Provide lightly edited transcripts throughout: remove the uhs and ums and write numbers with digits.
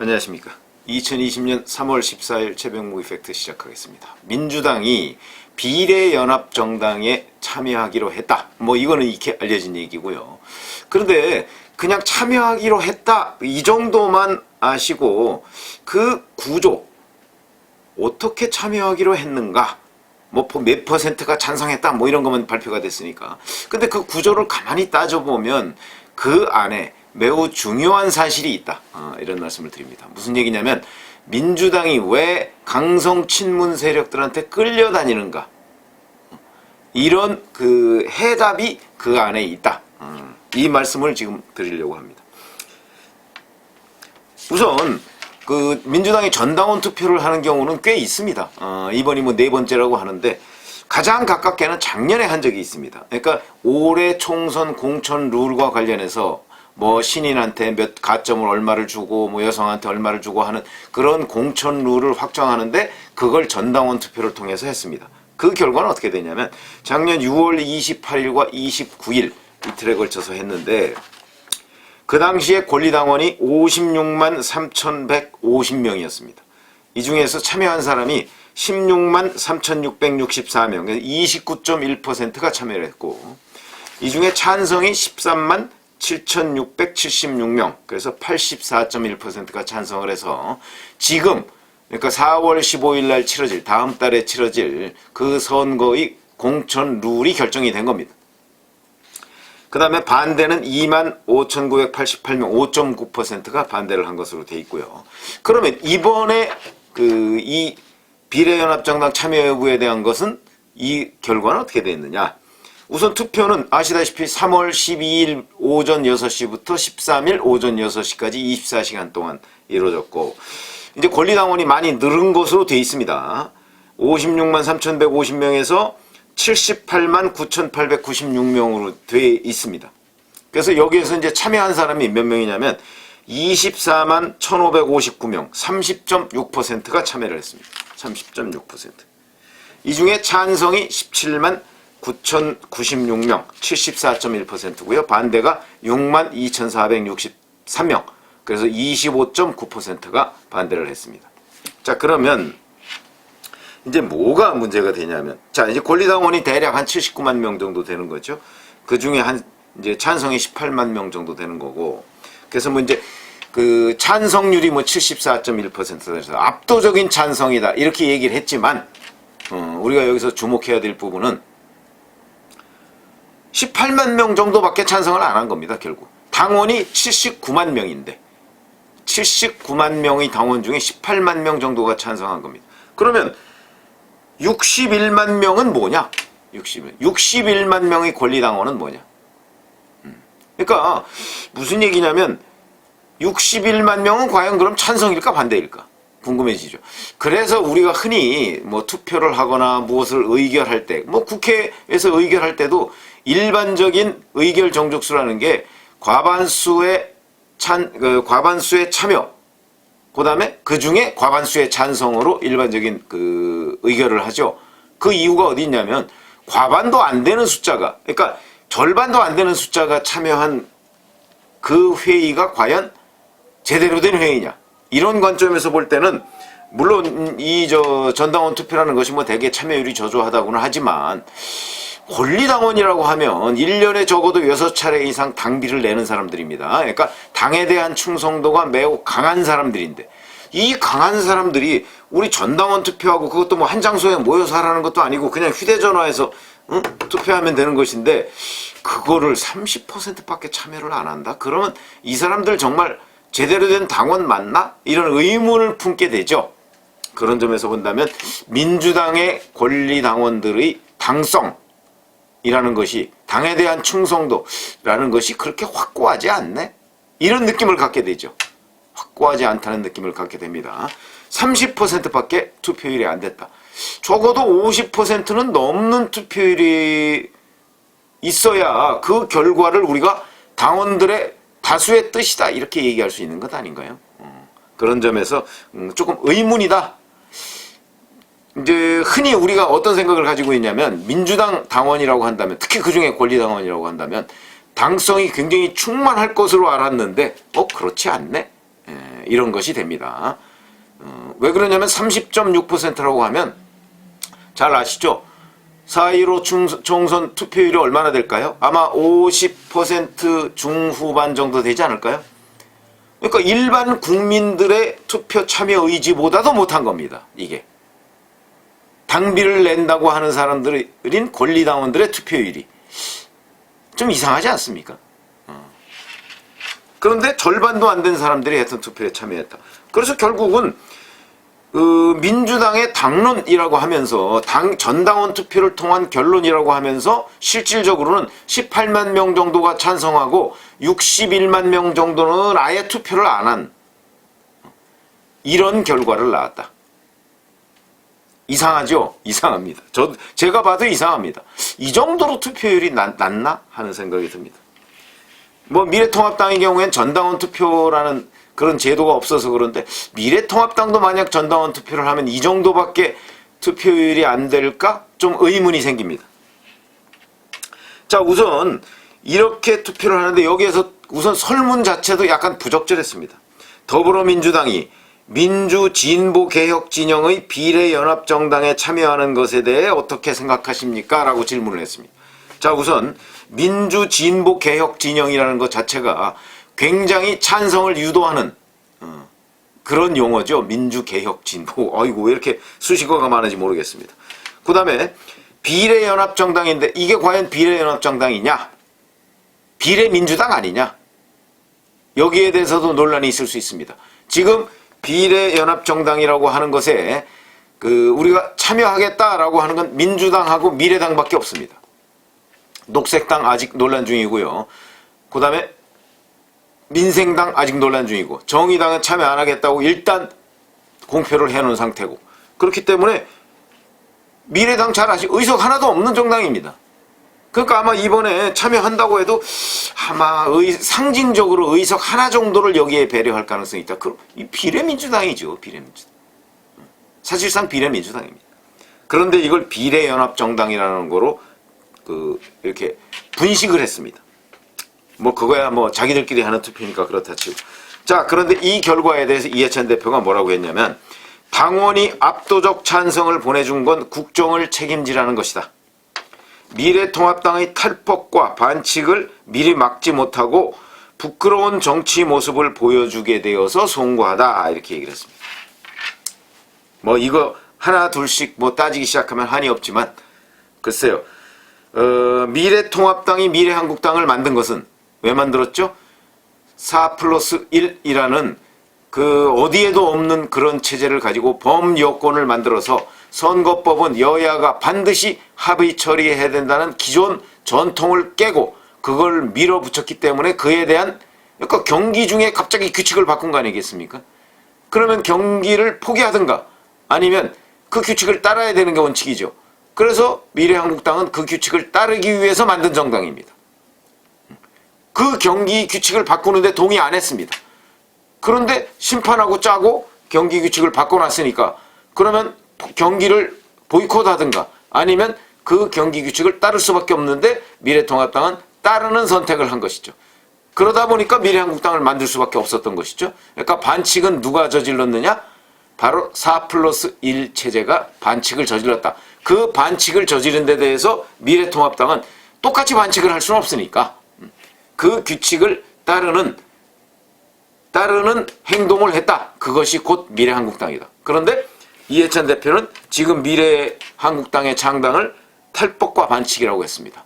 안녕하십니까. 2020년 3월 14일 최병무 이펙트 시작하겠습니다. 민주당이 비례연합정당에 참여하기로 했다. 이거는 이렇게 알려진 얘기고요. 그런데 그냥 참여하기로 했다 이 정도만 아시고 그 구조 어떻게 참여하기로 했는가, 몇 퍼센트가 찬성했다 이런 것만 발표가 됐으니까. 근데 그 구조를 가만히 따져보면 그 안에 매우 중요한 사실이 있다. 이런 말씀을 드립니다. 무슨 얘기냐면 민주당이 왜 강성 친문 세력들한테 끌려다니는가, 이런 그 해답이 그 안에 있다. 이 말씀을 지금 드리려고 합니다. 우선 그 민주당이 전당원 투표를 하는 경우는 꽤 있습니다. 이번이 네 번째라고 하는데 가장 가깝게는 작년에 한 적이 있습니다. 그러니까 올해 총선 공천 룰과 관련해서 신인한테 몇 가점을 얼마를 주고 여성한테 얼마를 주고 하는 그런 공천 룰을 확정하는데 그걸 전당원 투표를 통해서 했습니다. 그 결과는 어떻게 되냐면 작년 6월 28일과 29일 이틀에 걸쳐서 했는데 그 당시에 권리당원이 56만 3,150명이었습니다. 이 중에서 참여한 사람이 16만 3,664명, 29.1%가 참여를 했고, 이 중에 찬성이 13만 7,676명, 그래서 84.1%가 찬성을 해서 지금, 그러니까 4월 15일 날 치러질, 다음 달에 치러질 그 선거의 공천 룰이 결정이 된 겁니다. 그 다음에 반대는 2만 5,988명, 5.9%가 반대를 한 것으로 돼 있고요. 그러면 이번에 이 비례연합정당 참여 여부에 대한 것은 이 결과는 어떻게 되었느냐. 우선 투표는 아시다시피 3월 12일 오전 6시부터 13일 오전 6시까지 24시간 동안 이루어졌고, 이제 권리당원이 많이 늘은 것으로 돼 있습니다. 56만 3,150명에서 78만 9,896명으로 돼 있습니다. 그래서 여기에서 이제 참여한 사람이 몇 명이냐면 24만 1,559명, 30.6%가 참여를 했습니다. 30.6%. 이 중에 찬성이 17만 9,096명, 74.1%고요. 반대가 6만 2,463명, 그래서 25.9%가 반대를 했습니다. 자, 그러면 이제 뭐가 문제가 되냐면, 자, 이제 권리당원이 대략 한 79만 명 정도 되는 거죠. 그 중에 이제 찬성이 18만 명 정도 되는 거고, 그래서 이제 그 찬성률이 74.1%에서 압도적인 찬성이다 이렇게 얘기를 했지만, 우리가 여기서 주목해야 될 부분은 18만 명 정도밖에 찬성을 안 한 겁니다. 결국 당원이 79만 명인데 79만 명의 당원 중에 18만 명 정도가 찬성한 겁니다. 그러면 61만 명은 뭐냐? 61만 명의 권리당원은 뭐냐? 그러니까 무슨 얘기냐면 61만 명은 과연 그럼 찬성일까 반대일까? 궁금해지죠. 그래서 우리가 흔히 투표를 하거나 무엇을 의결할 때, 국회에서 의결할 때도 일반적인 의결 정족수라는 게 과반수의 참여, 그 다음에 그 중에 과반수의 찬성으로 일반적인 그 의결을 하죠. 그 이유가 어디 있냐면 과반도 안 되는 숫자가, 그러니까 절반도 안 되는 숫자가 참여한 그 회의가 과연 제대로 된 회의냐, 이런 관점에서 볼 때는 물론 전당원 투표라는 것이 대개 참여율이 저조하다고는 하지만 권리당원이라고 하면 1년에 적어도 6차례 이상 당비를 내는 사람들입니다. 그러니까 당에 대한 충성도가 매우 강한 사람들인데, 이 강한 사람들이 우리 전당원 투표하고 그것도 한 장소에 모여서 하라는 것도 아니고 그냥 휴대전화에서 투표하면 되는 것인데 그거를 30%밖에 참여를 안 한다? 그러면 이 사람들 정말 제대로 된 당원 맞나? 이런 의문을 품게 되죠. 그런 점에서 본다면 민주당의 권리당원들의 당성이라는 것이, 당에 대한 충성도라는 것이 그렇게 확고하지 않네? 이런 느낌을 갖게 되죠. 확고하지 않다는 느낌을 갖게 됩니다. 30%밖에 투표율이 안 됐다. 적어도 50%는 넘는 투표율이 있어야 그 결과를 우리가 당원들의 다수의 뜻이다 이렇게 얘기할 수 있는 것 아닌가요? 그런 점에서 조금 의문이다. 이제 흔히 우리가 어떤 생각을 가지고 있냐면 민주당 당원이라고 한다면, 특히 그중에 권리당원이라고 한다면 당성이 굉장히 충만할 것으로 알았는데 그렇지 않네. 이런 것이 됩니다. 왜 그러냐면 30.6%라고 하면 잘 아시죠? 4.15 총선 투표율이 얼마나 될까요? 아마 50% 중후반 정도 되지 않을까요? 그러니까 일반 국민들의 투표 참여 의지보다도 못한 겁니다. 이게. 당비를 낸다고 하는 사람들인 권리당원들의 투표율이 좀 이상하지 않습니까? 그런데 절반도 안 된 사람들이 하여튼 투표에 참여했다. 그래서 결국은 민주당의 당론이라고 하면서 전당원 투표를 통한 결론이라고 하면서 실질적으로는 18만 명 정도가 찬성하고 61만 명 정도는 아예 투표를 안 한 이런 결과를 낳았다. 이상하죠? 이상합니다. 제가 봐도 이상합니다. 이 정도로 투표율이 낮나 하는 생각이 듭니다. 뭐 미래통합당의 경우엔 전당원 투표라는 그런 제도가 없어서 그런데 미래통합당도 만약 전당원 투표를 하면 이 정도밖에 투표율이 안 될까? 좀 의문이 생깁니다. 자, 우선 이렇게 투표를 하는데 여기에서 우선 설문 자체도 약간 부적절했습니다. 더불어민주당이 민주진보개혁진영의 비례연합정당에 참여하는 것에 대해 어떻게 생각하십니까? 라고 질문을 했습니다. 자, 우선 민주진보개혁진영이라는 것 자체가 굉장히 찬성을 유도하는 그런 용어죠. 민주개혁진보. 아이고, 왜 이렇게 수식어가 많은지 모르겠습니다. 그 다음에 비례연합정당인데 이게 과연 비례연합정당이냐? 비례민주당 아니냐? 여기에 대해서도 논란이 있을 수 있습니다. 지금 비례연합정당이라고 하는 것에 우리가 참여하겠다라고 하는 건 민주당하고 미래당밖에 없습니다. 녹색당 아직 논란 중이고요. 그 다음에 민생당 아직 논란 중이고 정의당은 참여 안 하겠다고 일단 공표를 해놓은 상태고 그렇기 때문에 미래당 잘 아시고 의석 하나도 없는 정당입니다. 그러니까 아마 이번에 참여한다고 해도 아마 상징적으로 의석 하나 정도를 여기에 배려할 가능성이 있다. 그럼 이 비례민주당이죠. 비례민주당. 사실상 비례민주당입니다. 그런데 이걸 비례연합정당이라는 거로 이렇게 분식을 했습니다. 뭐 그거야 뭐 자기들끼리 하는 투표니까 그렇다 치고. 자, 그런데 이 결과에 대해서 이해찬 대표가 뭐라고 했냐면 당원이 압도적 찬성을 보내준 건 국정을 책임지라는 것이다. 미래통합당의 탈법과 반칙을 미리 막지 못하고 부끄러운 정치 모습을 보여주게 되어서 송구하다 이렇게 얘기를 했습니다. 뭐 이거 하나 둘씩 뭐 따지기 시작하면 한이 없지만 글쎄요. 미래통합당이 미래한국당을 만든 것은 왜 만들었죠? 4+1이라는 어디에도 없는 그런 체제를 가지고 범여권을 만들어서 선거법은 여야가 반드시 합의 처리해야 된다는 기존 전통을 깨고 그걸 밀어붙였기 때문에 그에 대한 그러니까 경기 중에 갑자기 규칙을 바꾼 거 아니겠습니까? 그러면 경기를 포기하든가 아니면 그 규칙을 따라야 되는 게 원칙이죠. 그래서 미래한국당은 그 규칙을 따르기 위해서 만든 정당입니다. 그 경기 규칙을 바꾸는데 동의 안 했습니다. 그런데 심판하고 짜고 경기 규칙을 바꿔놨으니까 그러면 경기를 보이콧하든가 아니면 그 경기 규칙을 따를 수밖에 없는데 미래통합당은 따르는 선택을 한 것이죠. 그러다 보니까 미래한국당을 만들 수밖에 없었던 것이죠. 그러니까 반칙은 누가 저질렀느냐? 바로 4+1 체제가 반칙을 저질렀다. 그 반칙을 저지른 데 대해서 미래통합당은 똑같이 반칙을 할 수는 없으니까 그 규칙을 따르는 행동을 했다. 그것이 곧 미래한국당이다. 그런데 이해찬 대표는 지금 미래한국당의 창당을 탈법과 반칙이라고 했습니다.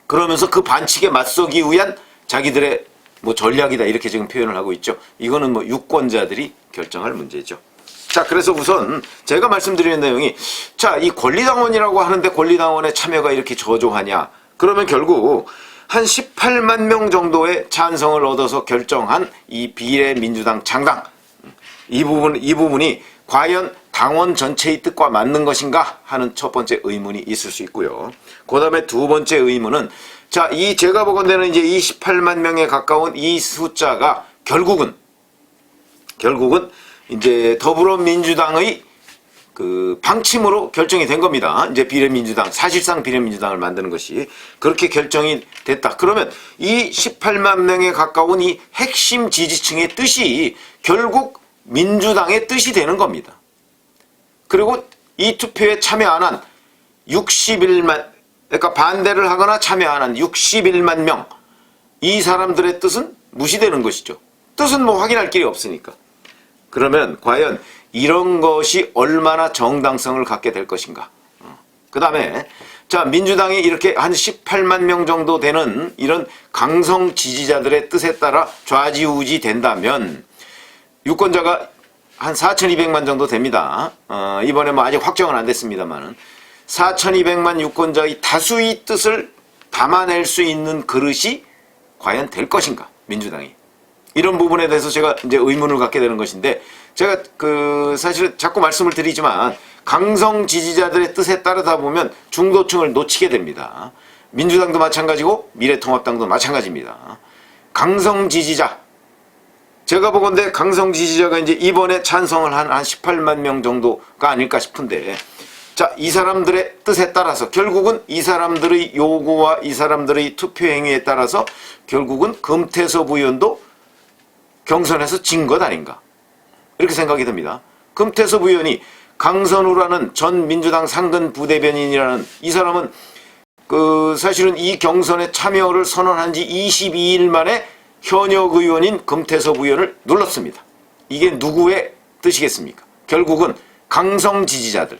그러면서 그 반칙에 맞서기 위한 자기들의 뭐 전략이다 이렇게 지금 표현을 하고 있죠. 이거는 뭐 유권자들이 결정할 문제죠. 자, 그래서 우선 제가 말씀드리는 내용이 자, 이 권리당원이라고 하는데 권리당원의 참여가 이렇게 저조하냐? 그러면 결국 한 18만 명 정도의 찬성을 얻어서 결정한 이 비례민주당 창당 이 부분이 과연 당원 전체의 뜻과 맞는 것인가 하는 첫 번째 의문이 있을 수 있고요. 그 다음에 두 번째 의문은 자, 제가 보건대는 이제 이 18만 명에 가까운 이 숫자가 결국은 이제 더불어민주당의 그 방침으로 결정이 된 겁니다. 이제 비례민주당, 사실상 비례민주당을 만드는 것이 그렇게 결정이 됐다. 그러면 이 18만 명에 가까운 이 핵심 지지층의 뜻이 결국 민주당의 뜻이 되는 겁니다. 그리고 이 투표에 참여 안 한 61만, 그러니까 반대를 하거나 참여 안 한 61만 명, 이 사람들의 뜻은 무시되는 것이죠. 뜻은 뭐 확인할 길이 없으니까. 그러면 과연 이런 것이 얼마나 정당성을 갖게 될 것인가. 그 다음에 자, 민주당이 이렇게 한 18만 명 정도 되는 이런 강성 지지자들의 뜻에 따라 좌지우지 된다면 유권자가 한 4,200만 정도 됩니다. 이번에 뭐 아직 확정은 안 됐습니다만은 4,200만 유권자의 다수의 뜻을 담아낼 수 있는 그릇이 과연 될 것인가, 민주당이. 이런 부분에 대해서 제가 이제 의문을 갖게 되는 것인데, 제가 사실은 자꾸 말씀을 드리지만 강성 지지자들의 뜻에 따르다 보면 중도층을 놓치게 됩니다. 민주당도 마찬가지고 미래통합당도 마찬가지입니다. 강성 지지자, 제가 보건대 강성 지지자가 이제 이번에 찬성을 한 18만 명 정도가 아닐까 싶은데, 자, 이 사람들의 뜻에 따라서 결국은 이 사람들의 요구와 이 사람들의 투표 행위에 따라서 결국은 금태섭 의원도 경선에서 진 것 아닌가, 이렇게 생각이 듭니다. 금태섭 의원이 강선우라는 전 민주당 상근 부대변인이라는 이 사람은 사실은 이 경선에 참여를 선언한 지 22일 만에 현역 의원인 금태섭 의원을 눌렀습니다. 이게 누구의 뜻이겠습니까? 결국은 강성 지지자들,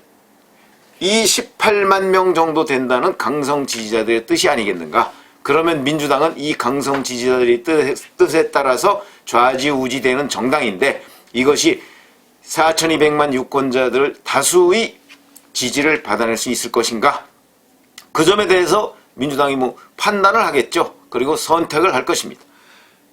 이 18만 명 정도 된다는 강성 지지자들의 뜻이 아니겠는가? 그러면 민주당은 이 강성 지지자들의 뜻에 따라서 좌지우지되는 정당인데, 이것이 4,200만 유권자들 다수의 지지를 받아낼 수 있을 것인가? 그 점에 대해서 민주당이 뭐 판단을 하겠죠. 그리고 선택을 할 것입니다.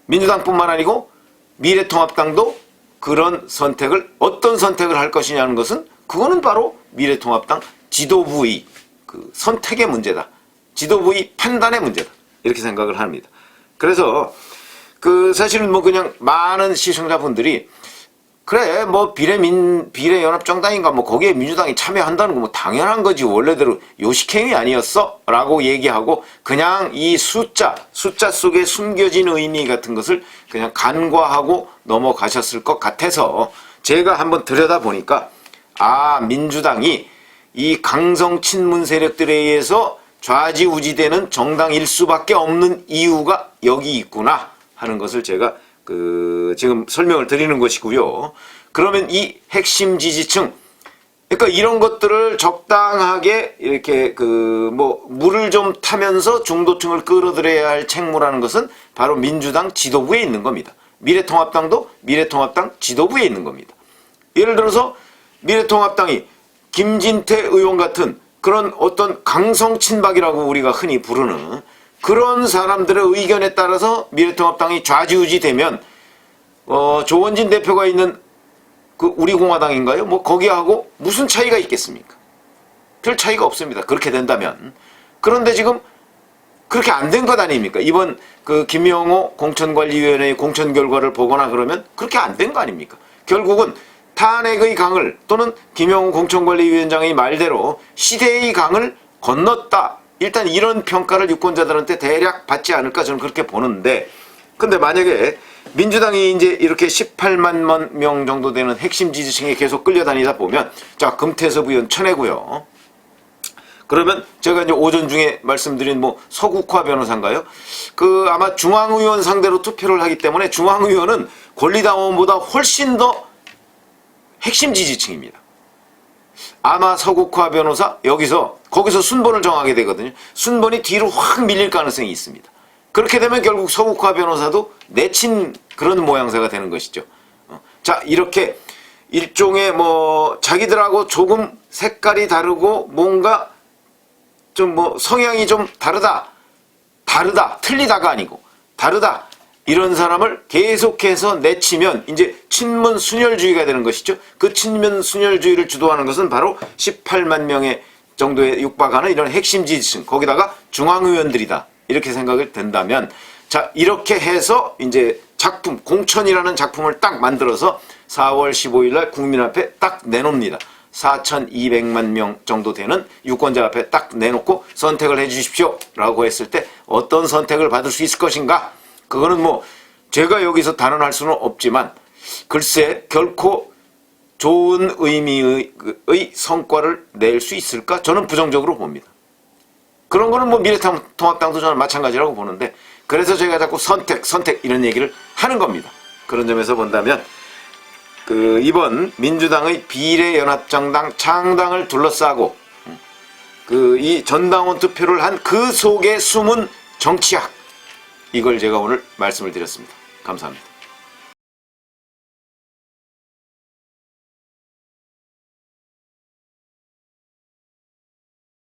민주당뿐만 아니고 미래통합당도 그런 선택을, 어떤 선택을 할 것이냐는 것은 그거는 바로 미래통합당 지도부의 선택의 문제다. 지도부의 판단의 문제다. 이렇게 생각을 합니다. 그래서 사실은 뭐 그냥 많은 시청자분들이 그래 뭐 비례연합정당인가 뭐 거기에 민주당이 참여한다는 거 뭐 당연한 거지, 원래대로 요식행위 아니었어? 라고 얘기하고 그냥 이 숫자 속에 숨겨진 의미 같은 것을 그냥 간과하고 넘어가셨을 것 같아서 제가 한번 들여다보니까, 아, 민주당이 이 강성 친문 세력들에 의해서 좌지우지되는 정당일 수밖에 없는 이유가 여기 있구나 하는 것을 제가 지금 설명을 드리는 것이고요. 그러면 이 핵심 지지층, 그러니까 이런 것들을 적당하게 이렇게 물을 좀 타면서 중도층을 끌어들여야 할 책무라는 것은 바로 민주당 지도부에 있는 겁니다. 미래통합당도 미래통합당 지도부에 있는 겁니다. 예를 들어서 미래통합당이 김진태 의원 같은 그런 어떤 강성 친박이라고 우리가 흔히 부르는 그런 사람들의 의견에 따라서 미래통합당이 좌지우지 되면 조원진 대표가 있는 우리공화당인가요? 뭐 거기하고 무슨 차이가 있겠습니까? 별 차이가 없습니다. 그렇게 된다면. 그런데 지금 그렇게 안 된 것 아닙니까? 이번 김명호 공천관리위원회의 공천 결과를 보거나 그러면 그렇게 안 된 거 아닙니까? 결국은 탄핵의 강을, 또는 김영우 공천관리위원장의 말대로 시대의 강을 건넜다. 일단 이런 평가를 유권자들한테 대략 받지 않을까 저는 그렇게 보는데, 근데 만약에 민주당이 이제 이렇게 18만 명 정도 되는 핵심 지지층에 계속 끌려다니다 보면, 자, 금태섭 의원 쳐내고요. 그러면 제가 이제 오전 중에 말씀드린 서국화 변호사인가요? 아마 중앙의원 상대로 투표를 하기 때문에 중앙의원은 권리당원보다 훨씬 더 핵심 지지층입니다. 아마 서국화 변호사 거기서 순번을 정하게 되거든요. 순번이 뒤로 확 밀릴 가능성이 있습니다. 그렇게 되면 결국 서국화 변호사도 내친 그런 모양새가 되는 것이죠. 자, 이렇게 일종의 자기들하고 조금 색깔이 다르고 뭔가 좀 성향이 좀 다르다, 틀리다가 아니고 다르다, 이런 사람을 계속해서 내치면 이제 친문 순혈주의가 되는 것이죠. 그 친문 순혈주의를 주도하는 것은 바로 18만 명의 정도에 육박하는 이런 핵심 지지층, 거기다가 중앙의원들이다. 이렇게 생각을 된다면, 자, 이렇게 해서 이제 공천이라는 작품을 딱 만들어서 4월 15일 날 국민 앞에 딱 내놓습니다. 4,200만 명 정도 되는 유권자 앞에 딱 내놓고 선택을 해 주십시오 라고 했을 때 어떤 선택을 받을 수 있을 것인가? 그거는 뭐 제가 여기서 단언할 수는 없지만 글쎄 결코 좋은 의미의 성과를 낼 수 있을까? 저는 부정적으로 봅니다. 그런 거는 뭐 미래통합당도 저는 마찬가지라고 보는데 그래서 제가 자꾸 선택 이런 얘기를 하는 겁니다. 그런 점에서 본다면 이번 민주당의 비례연합정당 창당을 둘러싸고 이 전당원 투표를 한 그 속에 숨은 정치학 이걸 제가 오늘 말씀을 드렸습니다. 감사합니다.